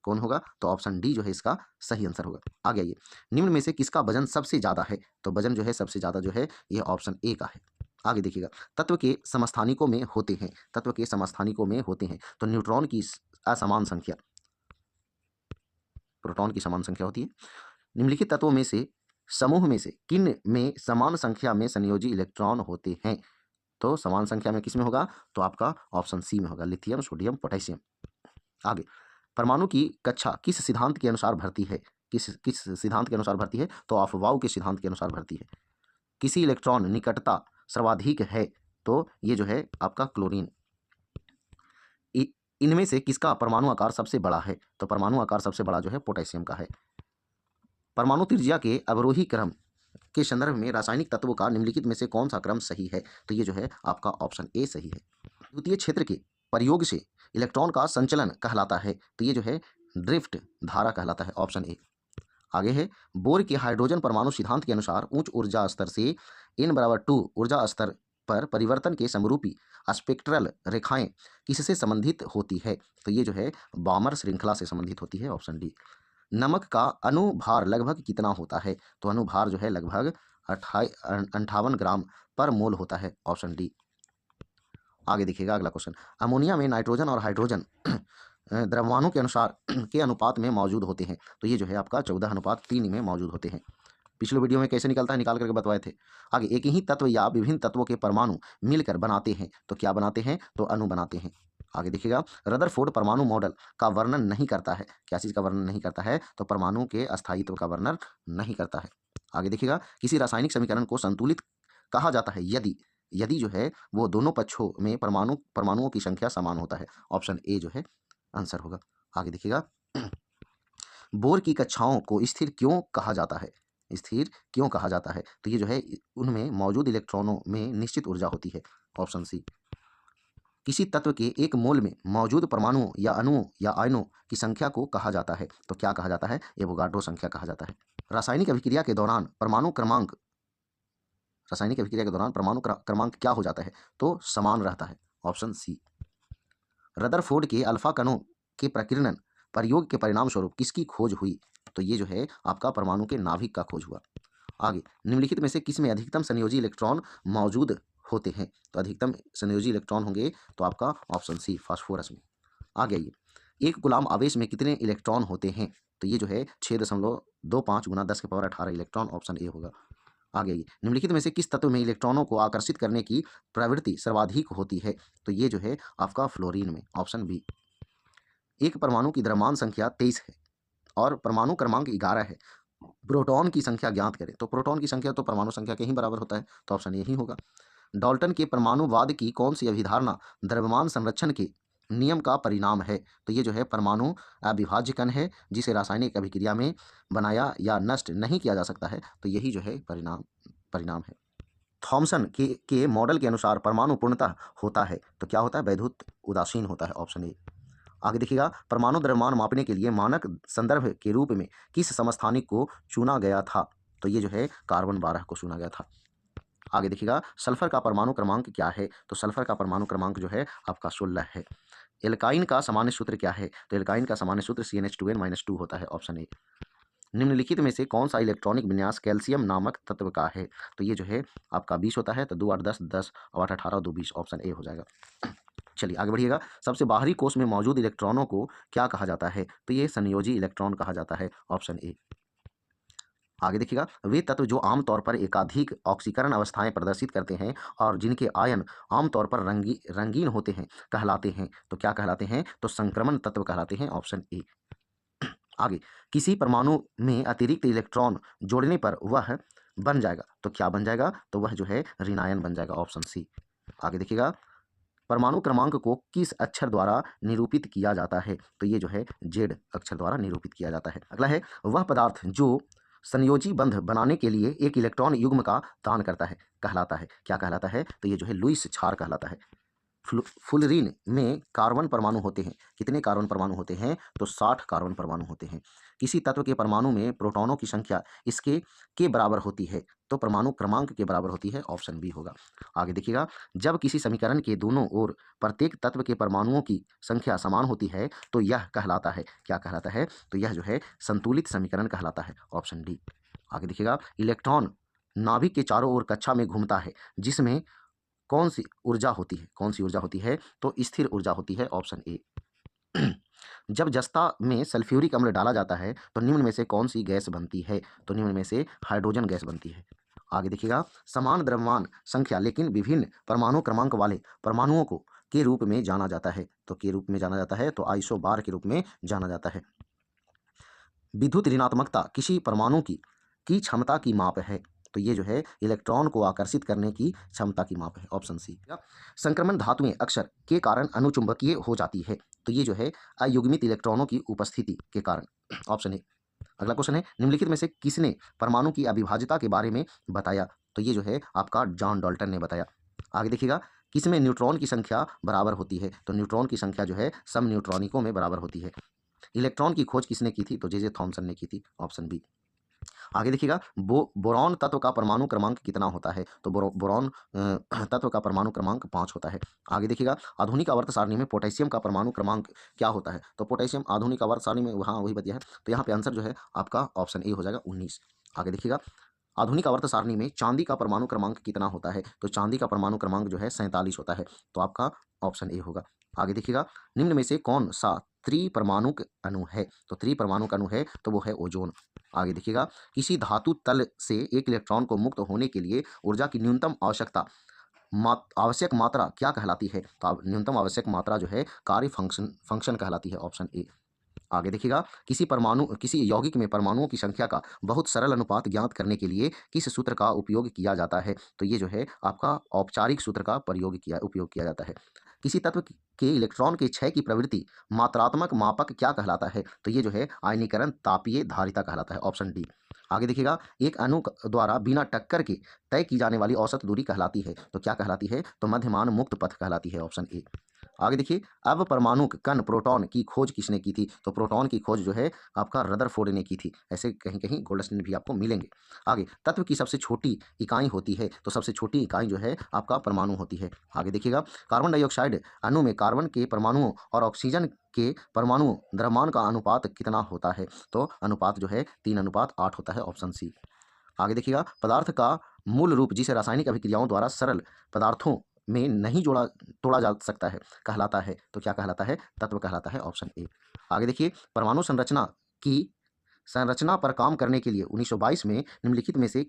कौन होगा, तो ऑप्शन डी जो है इसका सही आंसर होगा। आगे आइए, निम्न में से किसका वजन सबसे ज़्यादा है, तो वजन जो है सबसे ज़्यादा जो है ये ऑप्शन ए का है। आगे देखिएगा, तत्व के समस्थानिकों में होते हैं, तत्व के समस्थानिकों में होते हैं, तो न्यूट्रॉन की असमान संख्या, प्रोटॉन की समान संख्या होती है। निम्नलिखित तत्वों में से समूह में से किन में समान संख्या में संयोजी इलेक्ट्रॉन होते हैं, तो समान संख्या में किस में होगा, तो आपका ऑप्शन सी में होगा, लिथियम, सोडियम, पोटेशियम। आगे, परमाणु की कक्षा किस सिद्धांत के अनुसार भरती है, किस किस सिद्धांत के अनुसार भरती है, तो अफवाओ के सिद्धांत के अनुसार भरती है। किसी इलेक्ट्रॉन निकटता सर्वाधिक है, तो ये जो है आपका क्लोरीन। इनमें से किसका परमाणु आकार सबसे बड़ा है, तो परमाणु आकार सबसे बड़ा जो है पोटेशियम का है। परमाणु त्रिज्या के अवरोही क्रम के संदर्भ में रासायनिक तत्वों का निम्नलिखित में से कौन सा क्रम सही है, तो ये जो है आपका ऑप्शन ए सही है। द्वितीय क्षेत्र के प्रयोग से इलेक्ट्रॉन का संचलन कहलाता है, तो ये जो है ड्रिफ्ट धारा कहलाता है, ऑप्शन ए। आगे है, बोर के हाइड्रोजन परमाणु सिद्धांत के अनुसार उच्च ऊर्जा स्तर से n=2 ऊर्जा स्तर पर परिवर्तन के समरूपी स्पेक्ट्रल रेखाएं किससे संबंधित होती है, तो ये जो है बामर श्रृंखला से संबंधित होती है, ऑप्शन डी। नमक का अनुभार लगभग कितना होता है, तो अनुभार जो है लगभग 58 ग्राम पर मोल होता है, ऑप्शन डी। आगे देखिएगा, अगला क्वेश्चन, अमोनिया में नाइट्रोजन और हाइड्रोजन द्रव्यमानों के अनुसार के अनुपात में मौजूद होते हैं, तो ये जो है आपका 14:3 में मौजूद होते हैं। पिछले वीडियो में कैसे निकलता है निकाल करके बताए थे। आगे, एक ही तत्व या विभिन्न तत्वों के परमाणु मिलकर बनाते हैं, तो क्या बनाते हैं, तो अणु बनाते हैं। आगे देखिएगा, रदरफोर्ड परमाणु मॉडल का वर्णन नहीं करता है, क्या चीज़ का वर्णन नहीं करता है, तो परमाणु के अस्थायित्व का वर्णन नहीं करता है। आगे देखिएगा, किसी रासायनिक समीकरण को संतुलित कहा जाता है यदि यदि जो है वो दोनों पक्षों में परमाणुओं की संख्या समान होता है, ऑप्शन ए जो है आंसर होगा। आगे देखिएगा, बोर की कक्षाओं को स्थिर क्यों कहा जाता है, स्थिर क्यों कहा जाता है, तो ये जो है उनमें मौजूद इलेक्ट्रॉनों में निश्चित ऊर्जा होती है, ऑप्शन सी। किसी तत्व के एक मोल में मौजूद परमाणुओं या अणुओं या आयनों की संख्या को कहा जाता है, तो क्या कहा जाता है, एवोगाड्रो संख्या कहा जाता है। रासायनिक अभिक्रिया के दौरान परमाणु क्रमांक क्या हो जाता है, तो समान रहता है, ऑप्शन सी। रदरफोर्ड के अल्फा कणों के प्रकीर्णन प्रयोग के परिणाम स्वरूप किसकी खोज हुई, तो ये जो है आपका परमाणु के नाभिक का खोज हुआ। आगे, निम्नलिखित में से किस में अधिकतम संयोजी इलेक्ट्रॉन मौजूद होते हैं, तो अधिकतम संयोजी इलेक्ट्रॉन होंगे तो आपका ऑप्शन सी, फास्फोरस में। आगे आइए, एक कूलाम आवेश में कितने इलेक्ट्रॉन होते हैं, तो ये जो है 6.25 गुना 10⁻18 इलेक्ट्रॉन, ऑप्शन ए होगा। आगे आइए, निम्नलिखित में से किस तत्व में इलेक्ट्रॉनों को आकर्षित करने की प्रवृत्ति सर्वाधिक होती है, तो ये जो है आपका फ्लोरीन में, ऑप्शन बी। एक परमाणु की द्रव्यमान संख्या 23 है और परमाणु क्रमांक 11 है, प्रोटॉन की संख्या ज्ञात करें, तो प्रोटॉन की संख्या तो परमाणु संख्या के ही बराबर होता है, तो ऑप्शन यही होगा। डाल्टन के परमाणुवाद की कौन सी अभिधारणा द्रव्यमान संरक्षण के नियम का परिणाम है, तो ये जो है परमाणु अविभाज्य कण है जिसे रासायनिक अभिक्रिया में बनाया या नष्ट नहीं किया जा सकता है, तो यही जो है परिणाम है। थॉमसन के मॉडल के अनुसार परमाणु पूर्णतः होता है, तो क्या होता है, वैद्युत उदासीन होता है, ऑप्शन ए। आगे देखिएगा, परमाणु द्रव्यमान मापने के लिए मानक संदर्भ के रूप में किस समस्थानिक को चुना गया था, तो ये जो है कार्बन 12 को चुना गया था। आगे देखिएगा सल्फर का परमाणु क्रमांक क्या है? तो सल्फर का परमाणु क्रमांक जो है आपका 16 है। एल्काइन का सामान्य सूत्र क्या है? तो एल्काइन का सामान्य सूत्र CnH2n-2 होता है, ऑप्शन ए। निम्नलिखित में से कौन सा इलेक्ट्रॉनिक विन्यास कैल्शियम नामक तत्व का है? तो ये जो है आपका 20 होता है, तो 2 8 10, 10 और 8 18, 2 20, ऑप्शन ए हो जाएगा। चलिए आगे बढ़िएगा। सबसे बाहरी कोश में मौजूद इलेक्ट्रॉनों को क्या कहा जाता है? तो ये संयोजी इलेक्ट्रॉन कहा जाता है, ऑप्शन ए। आगे देखिएगा वे तत्व जो आमतौर पर एकाधिक ऑक्सीकरण अवस्थाएं प्रदर्शित करते हैं और जिनके आयन आमतौर पर रंगीन होते हैं कहलाते हैं, तो क्या कहलाते हैं? तो संक्रमण तत्व कहलाते हैं, ऑप्शन ए। आगे किसी परमाणु में अतिरिक्त इलेक्ट्रॉन जोड़ने पर वह बन जाएगा, तो क्या बन जाएगा? तो वह जो है ऋणायन बन जाएगा, ऑप्शन सी। आगे देखिएगा परमाणु क्रमांक को किस अक्षर द्वारा निरूपित किया जाता है? तो ये जो है जेड अक्षर द्वारा निरूपित किया जाता है। अगला है वह पदार्थ जो संयोजी बंध बनाने के लिए एक इलेक्ट्रॉन युग्म का दान करता है कहलाता है, क्या कहलाता है? तो ये जो है लुईस क्षार कहलाता है। फुलरीन में कार्बन परमाणु होते हैं, कितने कार्बन परमाणु होते हैं? तो 60 कार्बन परमाणु होते हैं। किसी तत्व के परमाणु में प्रोटॉनों की संख्या इसके के बराबर होती है, तो परमाणु क्रमांक के बराबर होती है, ऑप्शन बी होगा। आगे देखिएगा जब किसी समीकरण के दोनों ओर प्रत्येक तत्व के परमाणुओं की संख्या समान होती है तो यह कहलाता है, क्या कहलाता है? तो यह जो है संतुलित समीकरण कहलाता है, ऑप्शन डी। आगे देखिएगा इलेक्ट्रॉन नाभिक के चारों ओर कक्षा में घूमता है जिसमें कौन सी ऊर्जा होती है? कौन सी ऊर्जा होती है? तो स्थिर ऊर्जा होती है, ऑप्शन ए। जब जस्ता में सल्फ्यूरिक अम्ल डाला जाता है तो निम्न में से कौन सी गैस बनती है? तो निम्न में से हाइड्रोजन गैस बनती है। आगे देखिएगा समान द्रव्यमान संख्या लेकिन विभिन्न परमाणु क्रमांक वाले परमाणुओं को के रूप में जाना जाता है, तो के रूप में जाना जाता है, तो आइसोबार के रूप में जाना जाता है। विद्युत ऋणात्मकता किसी परमाणु की क्षमता की माप है, तो ये जो है इलेक्ट्रॉन को आकर्षित करने की क्षमता की माप है, ऑप्शन सी। संक्रमण धातुएं अक्सर के कारण अनुचुंबकीय हो जाती है, तो ये जो है अयुग्मित इलेक्ट्रॉनों की उपस्थिति के कारण, ऑप्शन ए। अगला क्वेश्चन है निम्नलिखित में से किसने परमाणु की अविभाज्यता के बारे में बताया? तो ये जो है आपका जॉन डाल्टन ने बताया। आगे देखिएगा किसमें न्यूट्रॉन की संख्या बराबर होती है? तो न्यूट्रॉन की संख्या जो है सम न्यूट्रॉनिकों में बराबर होती है। इलेक्ट्रॉन की खोज किसने की थी? तो जे थॉमसन ने की थी, ऑप्शन बी। आगे देखिएगा बोरॉन तत्व का परमाणु क्रमांक कितना होता है? तो बोरॉन तत्व का परमाणु क्रमांक 5 होता है। आगे देखिएगा आधुनिक आवर्त सारणी में पोटेशियम का परमाणु क्रमांक क्या होता है? तो पोटेशियम आधुनिक आवर्त सारणी में वहाँ वही बतिया है, तो यहाँ पे आंसर जो है आपका ऑप्शन ए हो जाएगा 19। आगे देखिएगा आधुनिक आवर्त सारणी में चांदी का परमाणु क्रमांक कितना होता है? तो चांदी का परमाणु क्रमांक जो है 47 होता है, तो आपका ऑप्शन ए होगा। आगे देखिएगा निम्न में से कौन सा त्रिपरमाणुक अणु है? तो त्रिपरमाणुक अणु है तो वो है ओजोन। आगे देखिएगा किसी धातु तल से एक इलेक्ट्रॉन को मुक्त होने के लिए ऊर्जा की न्यूनतम आवश्यक मात्रा क्या कहलाती है? तो न्यूनतम आवश्यक मात्रा जो है कार्य फंक्शन कहलाती है, ऑप्शन ए। आगे देखिएगा किसी यौगिक में परमाणुओं की संख्या का बहुत सरल अनुपात ज्ञात करने के लिए किस सूत्र का उपयोग किया जाता है? तो ये जो है आपका औपचारिक सूत्र का उपयोग किया जाता है। किसी तत्व के इलेक्ट्रॉन के क्षय की प्रवृत्ति मात्रात्मक मापक क्या कहलाता है? तो ये जो है आयनीकरण तापीय धारिता कहलाता है, ऑप्शन डी। आगे देखिएगा एक अणु द्वारा बिना टक्कर के तय की जाने वाली औसत दूरी कहलाती है, तो क्या कहलाती है? तो मध्यमान मुक्त पथ कहलाती है, ऑप्शन ए। आगे देखिए अब परमाणु कण प्रोटॉन की खोज किसने की थी? तो प्रोटॉन की खोज जो है आपका रदरफोर्ड ने की थी। ऐसे कहीं कहीं गोल्ड स्टैंडर्ड भी आपको मिलेंगे। आगे तत्व की सबसे छोटी इकाई होती है, तो सबसे छोटी इकाई जो है आपका परमाणु होती है। आगे देखिएगा कार्बन डाइऑक्साइड अणु में कार्बन के परमाणुओं और ऑक्सीजन के परमाणु द्रव्यमान का अनुपात कितना होता है? तो अनुपात जो है 3:8 होता है, ऑप्शन सी। आगे देखिएगा पदार्थ का मूल रूप जिसे रासायनिक अभिक्रियाओं द्वारा सरल पदार्थों में नहीं तोड़ा जा सकता है कहलाता है, तो क्या कहलाता है? तत्व कहलाता है, ऑप्शन ए। आगे देखिए परमाणु संरचना पर काम करने के लिए 1922 में निम्नलिखित में से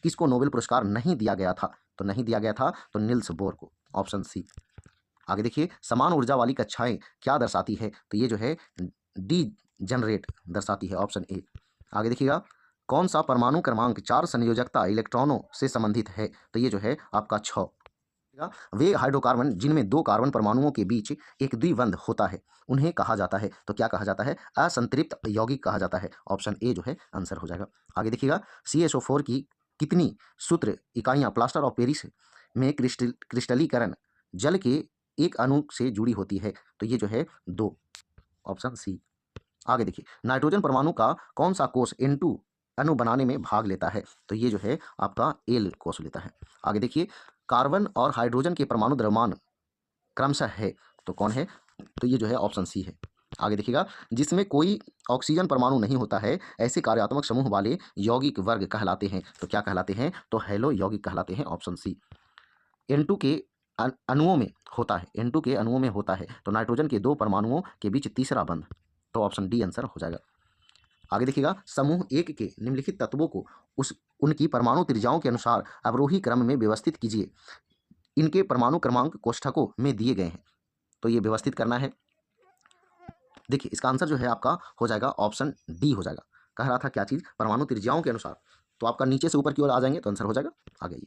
किसको नोबेल पुरस्कार नहीं दिया गया था? तो नहीं दिया गया था तो निल्स बोर को, ऑप्शन सी। आगे देखिए समान ऊर्जा वाली कक्षाएं क्या दर्शाती है? तो ये जो है डी जनरेट दर्शाती है, ऑप्शन ए। आगे देखिएगा कौन सा परमाणु क्रमांक 4 संयोजकता इलेक्ट्रॉनों से संबंधित है? तो ये जो है आपका 6। वे हाइड्रोकार्बन जिनमें 2 कार्बन परमाणुओं के बीच एक द्विबंध होता है उन्हें कहा जाता है, तो क्या कहा जाता है? असंतृप्त यौगिक कहा जाता है, ऑप्शन ए जो है आंसर हो जाएगा। आगे देखिएगा CSO4 की कितनी सूत्र इकाइयां प्लास्टर ऑफ पेरिस में क्रिस्टलीकरण जल के एक अणु से जुड़ी होती है? तो ये जो है 2, ऑप्शन सी। आगे देखिए नाइट्रोजन परमाणु का कौन सा कोष N2 अणु बनाने में भाग लेता है। तो ये जो है आपका एल कोष लेता है। आगे देखिए, कार्बन और हाइड्रोजन के परमाणु द्रव्यमान क्रमशः है, तो कौन है? तो ये जो है ऑप्शन सी है। आगे देखिएगा, जिसमें कोई ऑक्सीजन परमाणु नहीं होता है, ऐसे कार्यात्मक समूह वाले यौगिक वर्ग कहलाते हैं। तो क्या कहलाते हैं? तो हैलो यौगिक कहलाते हैं, ऑप्शन सी। N2 के अणुओं में होता है, N2 के अणुओं में होता है, तो नाइट्रोजन के 2 परमाणुओं के बीच तीसरा बंध, तो ऑप्शन डी आंसर हो जाएगा। आगे देखिएगा, समूह एक के निम्नलिखित तत्वों को उनकी परमाणु त्रिज्याओं के अनुसार अवरोही क्रम में व्यवस्थित कीजिए। इनके परमाणु क्रमांक कोष्ठकों में दिए गए हैं। तो ये व्यवस्थित करना है। देखिए, इसका आंसर जो है आपका हो जाएगा ऑप्शन डी हो जाएगा। कह रहा था क्या चीज़? परमाणु त्रिज्याओं के अनुसार। तो आपका नीचे से ऊपर की ओर आ जाएंगे तो आंसर हो जाएगा। आगे आइए,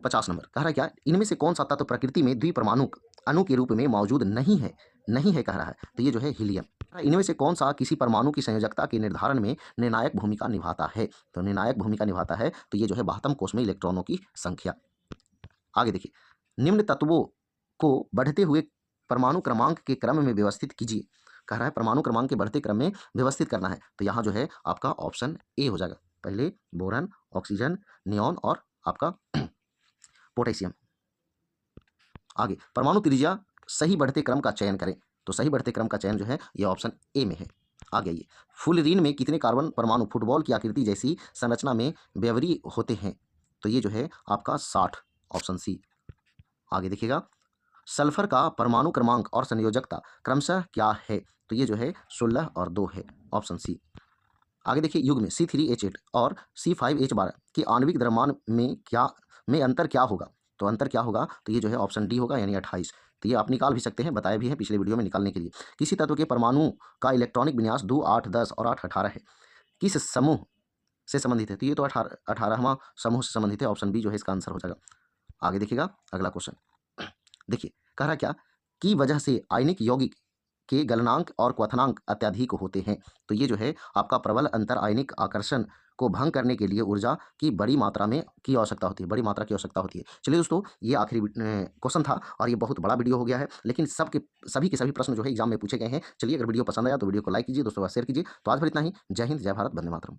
50 नंबर कह रहा है क्या? इनमें से कौन सा तत्व प्रकृति में द्विपरमाणु अणु के रूप में मौजूद नहीं है? नहीं है कह रहा है, तो ये जो है हीलियम। इनमें से कौन सा किसी परमाणु की संयोजकता के निर्धारण में निर्णायक भूमिका निभाता है? तो निर्णायक भूमिका निभाता है, तो ये जो है 72 कोष में इलेक्ट्रॉनों की संख्या। आगे देखिए, निम्न तत्वों को बढ़ते हुए परमाणु क्रमांक के क्रम में व्यवस्थित कीजिए। कह रहा है परमाणु क्रमांक के बढ़ते क्रम में व्यवस्थित करना है, तो यहाँ जो है आपका ऑप्शन ए हो जाएगा। पहले बोरन, ऑक्सीजन, नियॉन और आपका पोटेशियम। आगे, परमाणु त्रिज्या सही बढ़ते क्रम का चयन करें। तो सही बढ़ते क्रम का चयन जो है ये ऑप्शन ए में है। आगे आइए, फुलरीन में कितने कार्बन परमाणु फुटबॉल की आकृति जैसी संरचना में व्यवहारी होते हैं? तो ये जो है आपका 60, ऑप्शन सी। आगे देखिएगा, सल्फर का परमाणु क्रमांक और संयोजकता क्रमशः क्या है? तो ये जो है 16 और 2 है, ऑप्शन सी। आगे देखिए, युग्म C3H8 और C5H12 के आणविक द्रव्यमान में अंतर क्या होगा? तो अंतर क्या होगा? तो ये जो है ऑप्शन डी होगा, यानी 28। तो ये आप निकाल भी सकते हैं, बताया भी है पिछले वीडियो में निकालने के लिए। किसी तत्व के परमाणु का इलेक्ट्रॉनिक विन्यास 2, 8, 10 और 8, 18 है, किस समूह से संबंधित है? तो ये तो 18वां समूह से संबंधित है, ऑप्शन बी जो है इसका आंसर हो जाएगा। आगे देखिएगा, अगला क्वेश्चन। देखिए, कह रहा क्या? की वजह से आयनिक यौगिक के गलनांक और क्वथनांक अत्यधिक होते हैं। तो ये जो है आपका प्रबल अंतर आयनिक आकर्षण को भंग करने के लिए ऊर्जा की बड़ी मात्रा में की आवश्यकता होती है, बड़ी मात्रा की आवश्यकता होती है। चलिए दोस्तों, ये आखिरी क्वेश्चन था और ये बहुत बड़ा वीडियो हो गया है, लेकिन सभी के सभी प्रश्न जो है एग्जाम में पूछे गए हैं। चलिए, अगर वीडियो पसंद आया तो वीडियो को लाइक कीजिए, दोस्तों शेयर कीजिए। तो आज भर इतना ही। जय हिंद, जय भारत, वंदे मातरम।